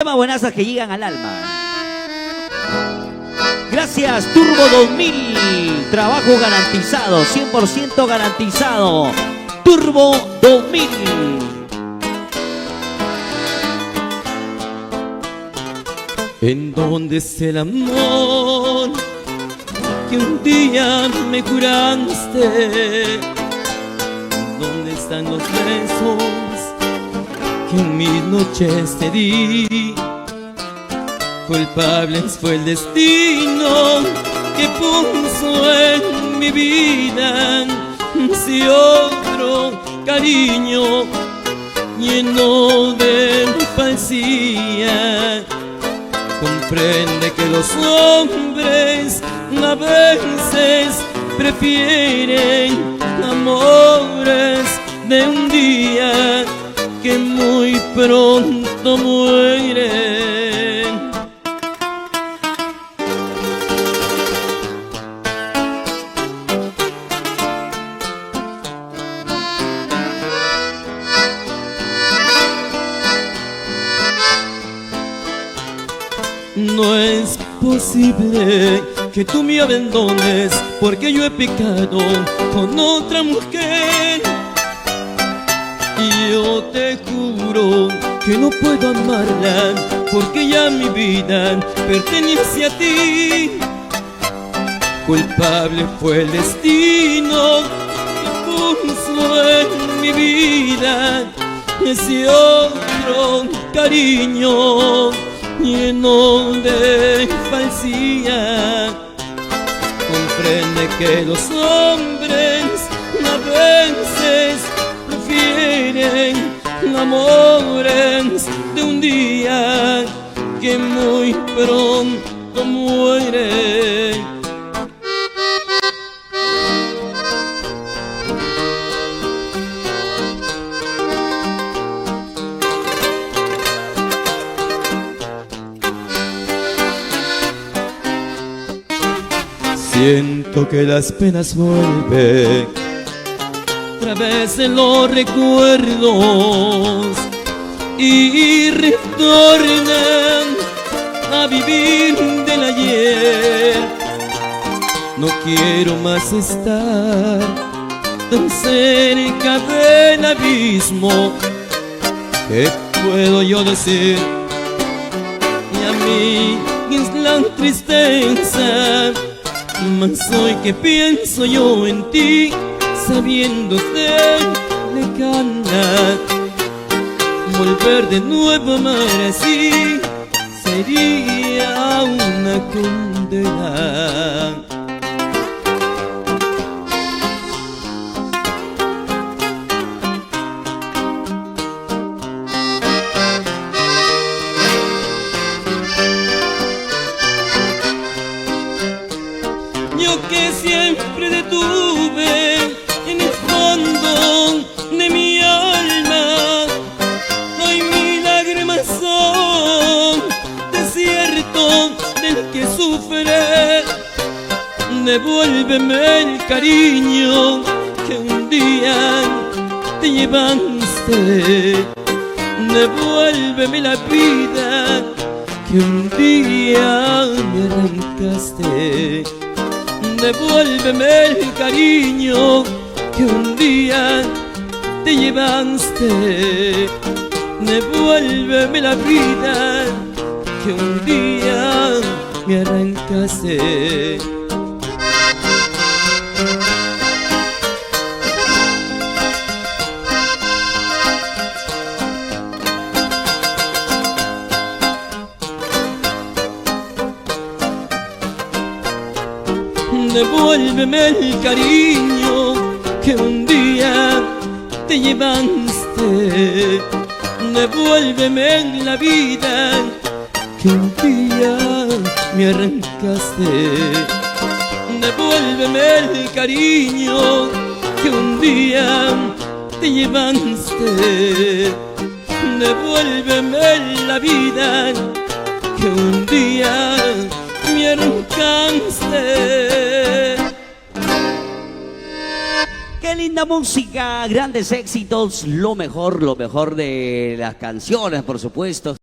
Temas buenazas que llegan al alma. Gracias, Turbo 2000. Trabajo garantizado, 100% garantizado. Turbo 2000. ¿En dónde está el amor que un día me juraste? ¿Dónde están los besos que en mis noches te di? Culpables fue el destino que puso en mi vida, si otro cariño lleno de falsía. Comprende que los hombres a veces prefieren amores de un día que muy pronto mueren. No es posible que tú me abandones porque yo he pecado con otra mujer. Y yo te juro que no puedo amarla porque ya mi vida pertenece a ti. Culpable fue el destino que puso en mi vida ese otro cariño lleno de falsía. Comprende que los hombres a veces prefieren amores de un día que muy pronto mueren. Siento que las penas vuelven otra vez en los recuerdos y retornan a vivir del ayer. No quiero más estar tan cerca del abismo. ¿Qué puedo yo decir? Y a mí es la tristeza. Mas hoy que pienso yo en ti, sabiéndote lejana, volver de nuevo a amar así sería una condena. Yo que siempre detuve en el fondo de mi alma, hoy mis lágrimas son desierto del que sufre. Devuélveme el cariño que un día te llevaste. Devuélveme la vida que un día me arrancaste. Devuélveme el cariño que un día te llevaste. Devuélveme la vida que un día me arrancaste. Devuélveme el cariño que un día te llevaste. Devuélveme la vida que un día me arrancaste. Devuélveme el cariño que un día te llevaste. Devuélveme la vida que un día me arrancaste. Qué linda música, grandes éxitos, lo mejor de las canciones, por supuesto.